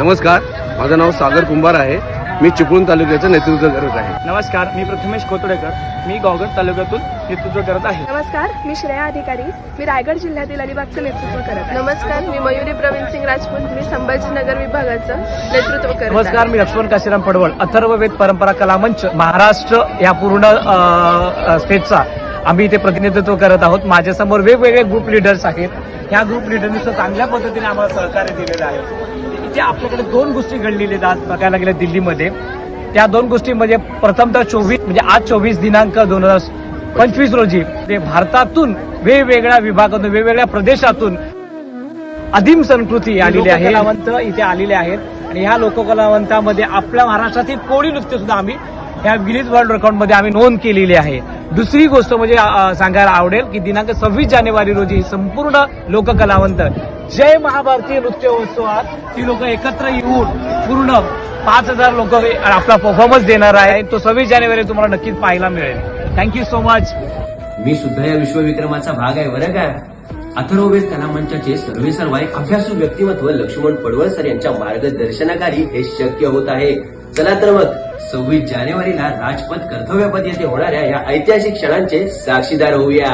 नमस्कार, माझं नाव सागर कुंभार आहे. मी चिपळूण तालुक्याचं नेतृत्व करत आहे. नमस्कार, मी प्रथमेश कोतुडेकर. मी गावगड तालुक्यातून नेतृत्व करत आहे. नमस्कार, मी श्रेया अधिकारी. मी रायगड जिल्ह्यातील अलिबागचं नेतृत्व करत आहे. नमस्कार, मी मयुरी प्रवीण सिंग राजपूत. मी संभाजीनगर विभागाचं नेतृत्व करत आहे. नमस्कार, मी लक्ष्मण काशीराम पडवळ. अथर्ववेद परंपरा कला मंच महाराष्ट्र या पूर्ण स्टेटचा आम्ही इथे प्रतिनिधित्व करत आहोत. माझ्यासमोर वेगवेगळे ग्रुप लिडर्स आहेत. ह्या ग्रुप लिडरनी चांगल्या पद्धतीने आम्हाला सहकार्य दिलेलं आहे. इथे आपल्याकडे दोन गोष्टी घडलेल्या आहेत बघायला गेल्या दिल्लीमध्ये. त्या दोन गोष्टी म्हणजे प्रथमतः 24 म्हणजे आज 24 दिनांक 2025 रोजी ते भारतातून वेगवेगळ्या विभागातून वेगवेगळ्या प्रदेशातून आदिम संस्कृती आलेली आहे. कलावंत इथे आलेले आहेत आणि ह्या लोककलावंतामध्ये आपल्या महाराष्ट्रातील कोळी नृत्य सुद्धा आम्ही ह्या गिनीज वर्ल्ड रेकॉर्डमध्ये आम्ही नोंद केलेली आहे. दुसरी गोष्ट म्हणजे सांगायला आवडेल की दिनांक 26 जानेवारी रोजी संपूर्ण लोककलावंत जय महाभारतीय नृत्य महोत्सवात ती लोक एकत्र येऊन पूर्ण 5000 लोक आपला परफॉर्मन्स देणार आहे. तो 26 जानेवारी तुम्हाला नक्कीच पाहायला मिळेल. Thank you so much. मी सुद्धा या विश्वविक्रमाचा भाग आहे बरं काय. अथर्ववेद कला मंचाचे सर्वेसर्वा अभ्यासू व्यक्तिमत्व लक्ष्मण पडवळ सर यांच्या मार्गदर्शनाखाली हे शक्य होत आहे. चला तर मग 26 जानेवारीला राजपथ कर्तव्यपथ येथे होणाऱ्या या ऐतिहासिक क्षणांचे साक्षीदार होऊया.